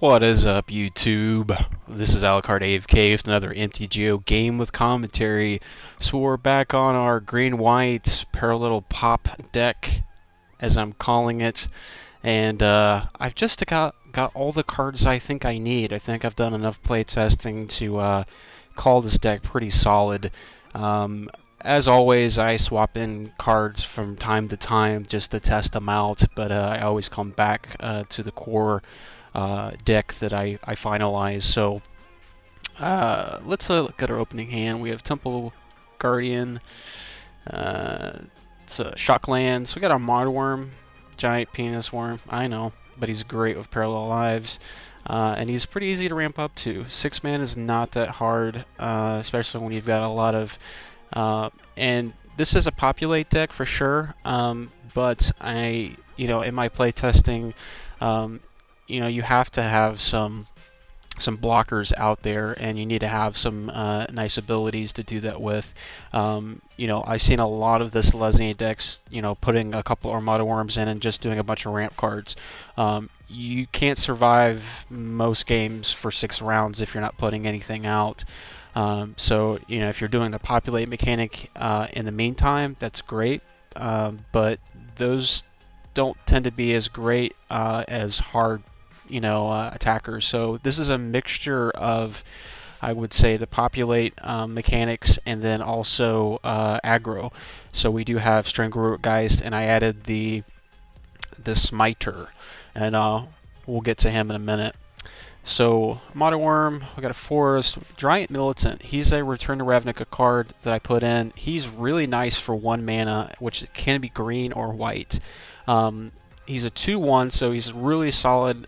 What is up, YouTube? This is Alucard AFK with another MTGO game with commentary. So we're back on our green-white parallel pop deck, as I'm calling it, and I've just got all the cards I think I need. I think I've done enough playtesting to call this deck pretty solid. As always, I swap in cards from time to time just to test them out, but I always come back to the core deck that I finalize. So let's look at our opening hand. We have Temple Guardian, it's a Shockland. So we got our Mod Worm, Giant Penis Worm. I know, but he's great with Parallel Lives. And he's pretty easy to ramp up to. 6 mana is not that hard, especially when you've got a lot of... and this is a populate deck for sure, but in my playtesting, you have to have some blockers out there, and you need to have some nice abilities to do that with. I've seen a lot of this Lesnian decks, putting a couple Armada Worms in and just doing a bunch of ramp cards. You can't survive most games for 6 rounds if you're not putting anything out. So if you're doing the populate mechanic in the meantime, that's great, but those don't tend to be as great as hard attackers. So this is a mixture of, I would say, the populate mechanics and then also aggro. So we do have Strangleroot and I added the Smiter, and we'll get to him in a minute. So, Modern Worm, we got a Forest, Giant Militant. He's a Return to Ravnica card that I put in. He's really nice for 1 mana, which can be green or white. He's a 2/1, so he's a really solid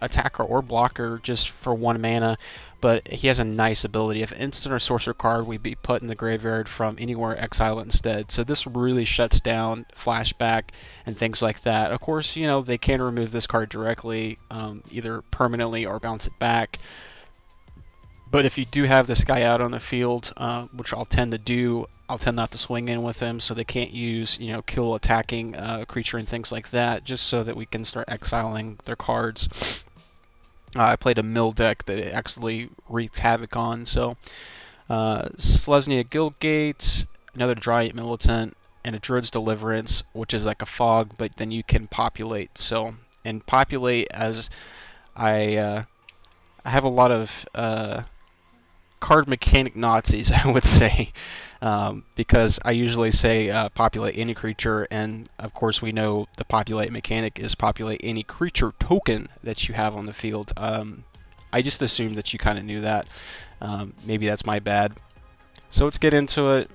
attacker or blocker just for 1 mana, but he has a nice ability. If instant or sorcerer card, we'd be put in the graveyard from anywhere, exile it instead. So this really shuts down flashback and things like that. Of course, they can remove this card directly, either permanently or bounce it back. But if you do have this guy out on the field, which I'll tend to do, I'll tend not to swing in with him, so they can't use, kill attacking creature and things like that, just so that we can start exiling their cards. I played a mill deck that it actually wreaked havoc on. So Selesnya Guildgate, another Giant Militant, and a Druid's Deliverance, which is like a fog, but then you can populate. So, and populate, as I have a lot of card mechanic Nazis, I would say, because I usually say populate any creature, and of course we know the populate mechanic is populate any creature token that you have on the field. I just assumed that you kind of knew that. Maybe that's my bad. So let's get into it.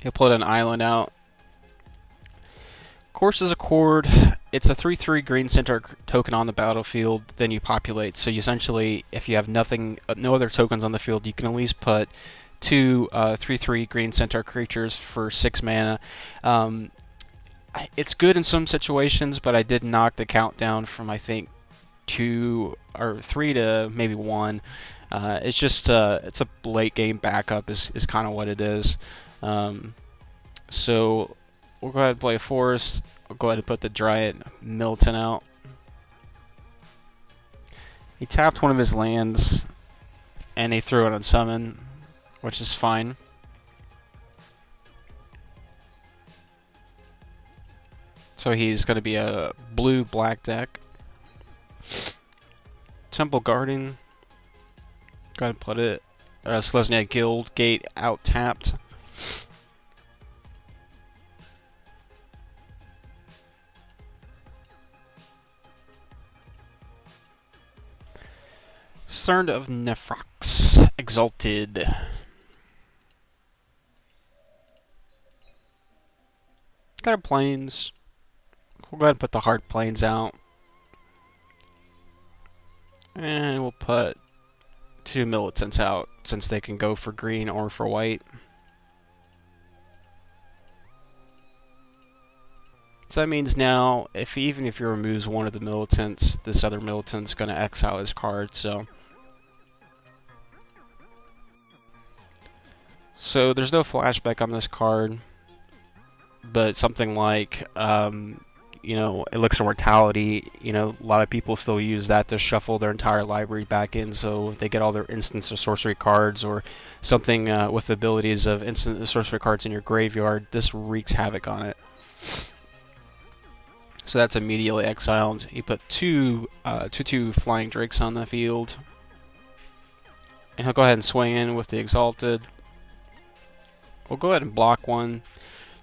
He'll put an island out. Course is a Chord. It's a 3/3 green center token on the battlefield. Then you populate. So you essentially, if you have no other tokens on the field, you can at least put 2 3/3 green centaur creatures for 6 mana. It's good in some situations, but I did knock the count down from, I think, 2 or 3 to maybe 1. It's just it's a late game backup is kind of what it is. So we'll go ahead and play a Forest. I'll go ahead and put the Giant Militant out. He tapped one of his lands, and he threw it on summon, which is fine. So he's going to be a blue-black deck. Temple Guardian. Go ahead and put it. Selesnya Guildgate out tapped. Cern of Nephrox Exalted. Got our planes. We'll go ahead and put the hard planes out. And we'll put 2 militants out, since they can go for green or for white. So that means now, even if he removes one of the militants, this other militant's going to exile his card. So there's no flashback on this card, but something like Elixir Mortality, a lot of people still use that to shuffle their entire library back in, so they get all their instants or sorcery cards or something with the abilities of instant sorcery cards in your graveyard. This wreaks havoc on it. So that's immediately exiled. You put two Flying Drakes on the field, and he'll go ahead and swing in with the Exalted. We'll go ahead and block one,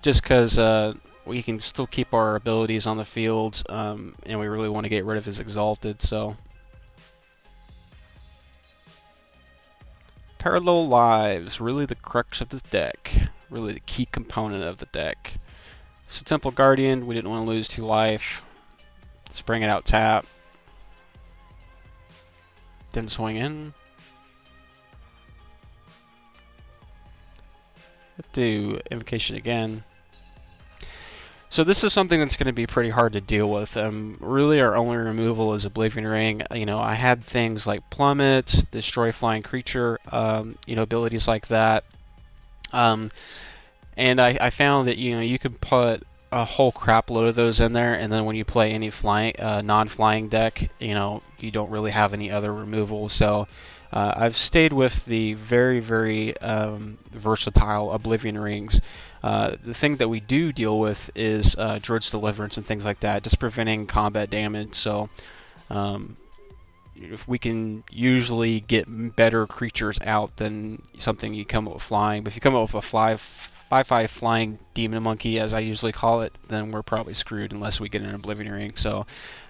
just because we can still keep our abilities on the field, and we really want to get rid of his Exalted. So Parallel Lives, really the crux of this deck, really the key component of the deck. So Temple Guardian, we didn't want to lose 2 life. Let's bring it out tap. Then swing in. Let's do Invocation again. So this is something that's going to be pretty hard to deal with. Really our only removal is Oblivion Ring. I had things like Plummet, Destroy Flying Creature, abilities like that. And I found that you can put a whole crap load of those in there, and then when you play any non-flying deck, you don't really have any other removal. So I've stayed with the very, very versatile Oblivion Rings. The thing that we do deal with is Druid's Deliverance and things like that, just preventing combat damage. So if we can usually get better creatures out than something you come up with flying. But if you come up with a 5/5 flying demon monkey, as I usually call it, then we're probably screwed unless we get an Oblivion Ring. So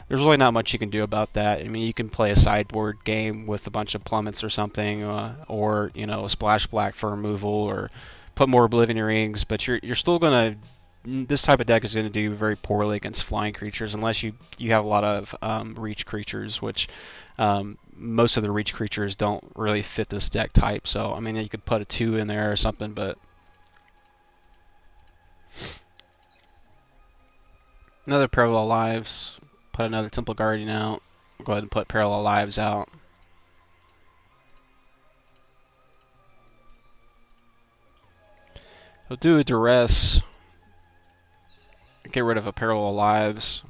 there's really not much you can do about that. I mean, you can play a sideboard game with a bunch of plummets or something, or a splash black for removal, or put more Oblivion Rings. But you're still gonna. This type of deck is going to do very poorly against flying creatures unless you have a lot of reach creatures, which most of the reach creatures don't really fit this deck type. So I mean, you could put a 2 in there or something, but another Parallel Lives. Put another Temple Guardian out. Go ahead and put Parallel Lives out. He'll do a Duress. Get rid of a Parallel Lives.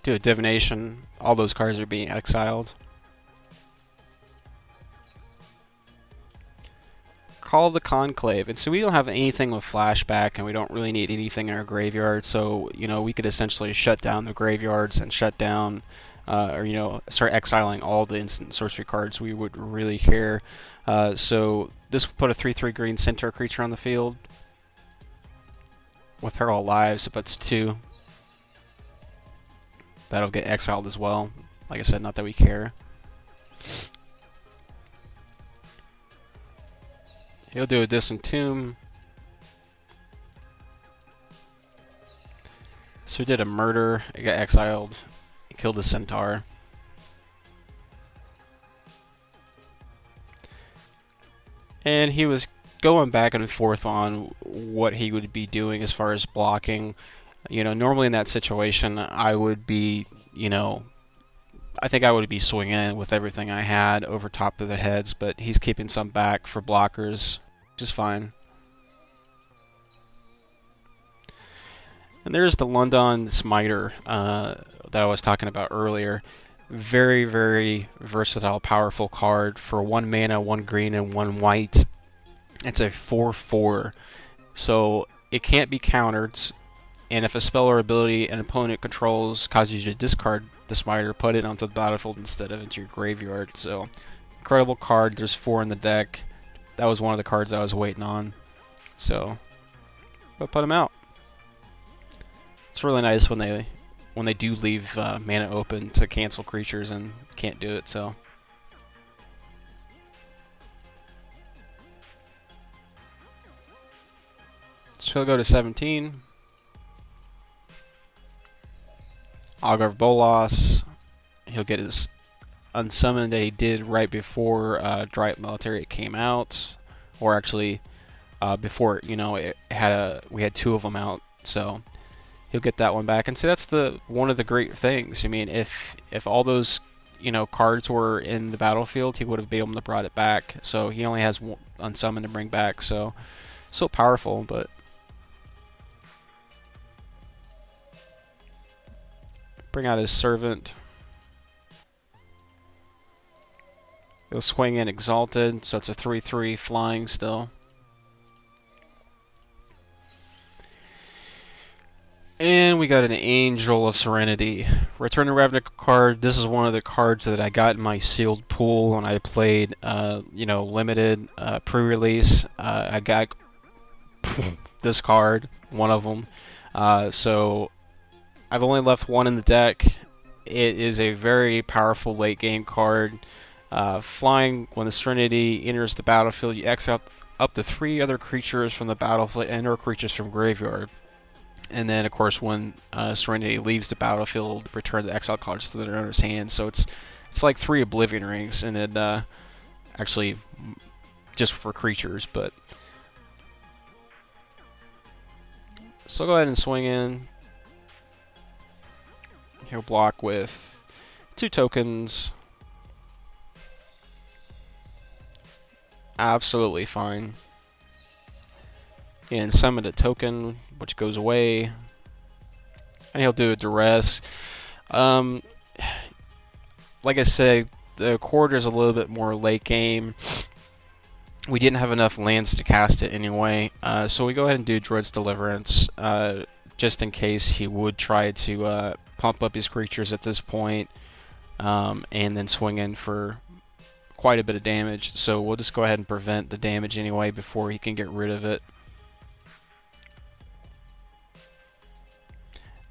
Do a Divination. All those cards are being exiled. Call the Conclave. And so we don't have anything with flashback, and we don't really need anything in our graveyard. So, we could essentially shut down the graveyards and shut down, or, start exiling all the instant sorcery cards we would really care. So this will put a 3/3 green centaur creature on the field. With Parallel Lives, it puts 2. That'll get exiled as well. Like I said, not that we care. He'll do a Disentomb. So he did a murder. It got exiled. He killed the centaur. And he was going back and forth on what he would be doing as far as blocking. Normally in that situation, I would be, I think I would be swinging in with everything I had over top of the heads, but he's keeping some back for blockers, which is fine. And there's the London Smiter that I was talking about earlier. Very, very versatile, powerful card for 1 mana, 1 green, and 1 white. It's a 4/4, so it can't be countered. And if a spell or ability an opponent controls causes you to discard the Smiter, put it onto the battlefield instead of into your graveyard. So, incredible card. There's 4 in the deck. That was one of the cards I was waiting on. So, but put them out. It's really nice when they do leave mana open to cancel creatures and can't do it. So. So he'll go to 17. Augur of Bolas. He'll get his unsummon that he did right before Dryad Military came out, or actually before it had we had 2 of them out. So he'll get that one back. And so that's one of the great things. I mean, if all those cards were in the battlefield, he would have been able to brought it back. So he only has 1 unsummon to bring back. So still powerful, but. Bring out his Servant. He'll swing in Exalted, so it's a 3/3 flying still. And we got an Angel of Serenity. Return the Ravnica card. This is one of the cards that I got in my sealed pool when I played, limited pre-release. I got this card, one of them. So I've only left one in the deck. It is a very powerful late game card. Flying, when the Serenity enters the battlefield, you exile up to 3 other creatures from the battlefield and/or creatures from graveyard. And then, of course, when Serenity leaves the battlefield, return the exile cards to their owner's hand. So it's like 3 Oblivion Rings, and it actually just for creatures. But so go ahead and swing in. He'll block with 2 tokens. Absolutely fine. And summon a token, which goes away. And he'll do a Duress. Like I said, the quarter is a little bit more late game. We didn't have enough lands to cast it anyway. So we go ahead and do Dread's Deliverance. Just in case he would try to pump up his creatures at this point. And then swing in for quite a bit of damage. So we'll just go ahead and prevent the damage anyway before he can get rid of it.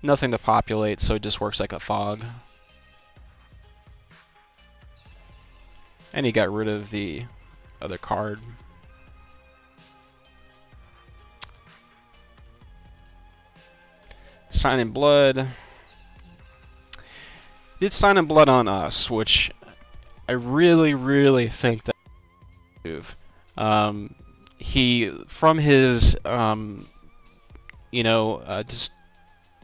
Nothing to populate, so it just works like a fog. And he got rid of the other card. Sign in Blood. Did Sign in Blood on us, which I really think that move. He, from his, just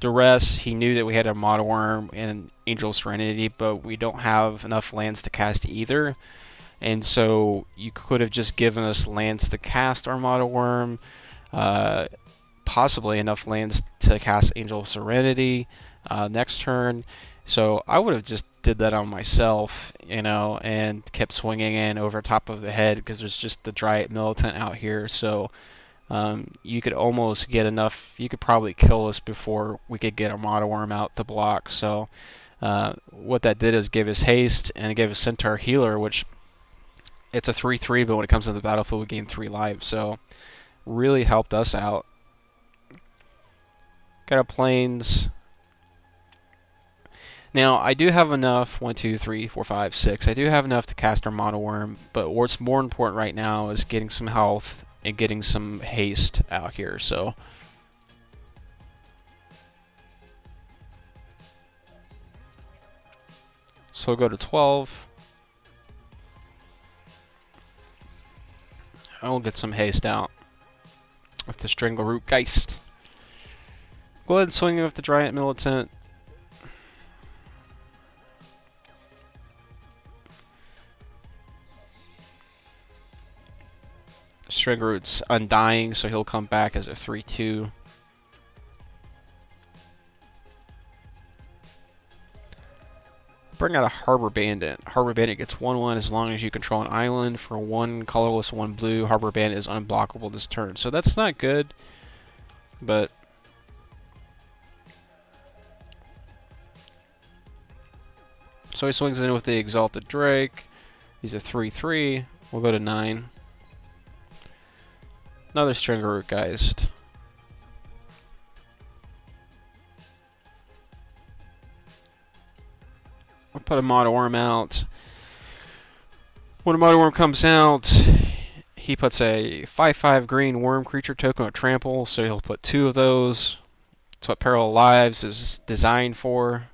Duress, he knew that we had a Model Worm and Angel Serenity, but we don't have enough lands to cast either. And so you could have just given us lands to cast our Model Worm, possibly enough lands to cast Angel Serenity next turn. So I would have just did that on myself, and kept swinging in over top of the head because there's just the Dryad Militant out here. So you could almost get enough. You could probably kill us before we could get a Model Worm out to block. So what that did is give us haste and it gave us Centaur Healer, which it's a 3/3, but when it comes to the battlefield, we gain 3 life. So really helped us out. Got a Plains. Now, I do have enough, 1, 2, 3, 4, 5, 6. I do have enough to cast our Model Worm, but what's more important right now is getting some health and getting some haste out here. So we'll go to 12. I will get some haste out with the Strangleroot Geist. Go ahead and swing in with the Dryad Militant. Strangleroot's Undying, so he'll come back as a 3/2. Bring out a Harbor Bandit. Harbor Bandit gets 1/1 as long as you control an island. For 1 colorless, 1 blue, Harbor Bandit is unblockable this turn. So that's not good, but so he swings in with the Exalted Drake. He's a 3/3. We'll go to 9. Another Strangleroot Geist. I'll put a Model Worm out. When a Model Worm comes out, he puts a 5/5 green worm creature token with trample, so he'll put 2 of those. That's what Parallel Lives is designed for.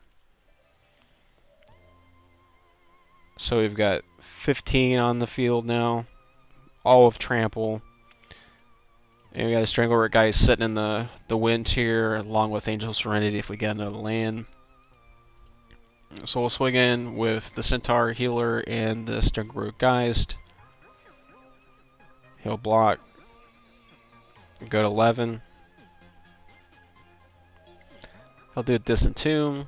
So we've got 15 on the field now, all of trample. And we got a Strangleroot guy sitting in the wind here, along with Angel Serenity if we get another land. So we'll swing in with the Centaur Healer and the Strangleroot Geist. He'll block. Go to 11. He'll do a Distant Tomb.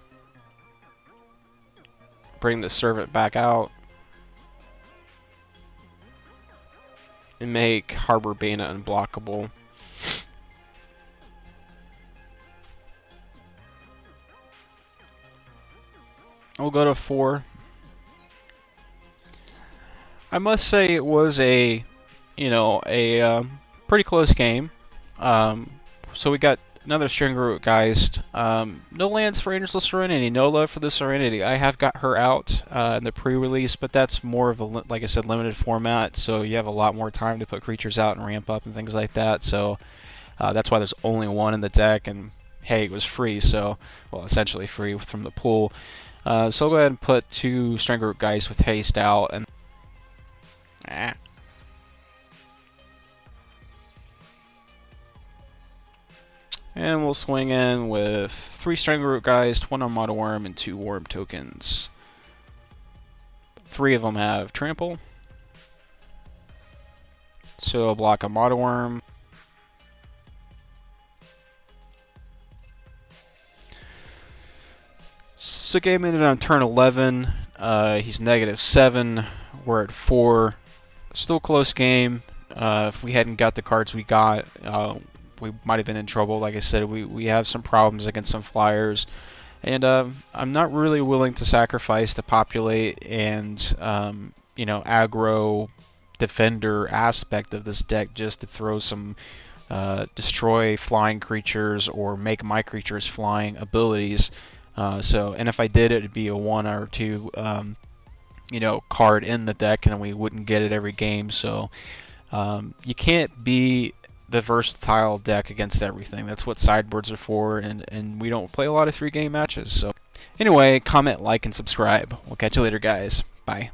bring the servant back out, and make Harbor Bana unblockable. We'll go to 4. I must say it was a, pretty close game. So we got another Stringerroot Geist. No lands for Angels of Serenity. No love for the Serenity. I have got her out in the pre-release, but that's more of a, like I said, limited format. So you have a lot more time to put creatures out and ramp up and things like that. So that's why there's only one in the deck. And hey, it was free. So, well, essentially free from the pool. So I'll go ahead and put 2 Stringerroot Geist with haste out, and and we'll swing in with 3 Stringerroot Geist, 1 Armada Worm, and 2 Worm tokens. 3 of them have trample, so I'll block Armada Worm. So game ended on turn 11. He's -7. We're at 4. Still close game. If we hadn't got the cards we got, we might have been in trouble. Like I said, we have some problems against some flyers. And I'm not really willing to sacrifice the populate and, aggro defender aspect of this deck just to throw some destroy flying creatures or make my creatures flying abilities. And if I did, it'd be a 1 or 2, card in the deck, and we wouldn't get it every game. So you can't be the versatile deck against everything. That's what sideboards are for, and we don't play a lot of 3-game matches. So anyway, comment, like, and subscribe. We'll catch you later, guys. Bye.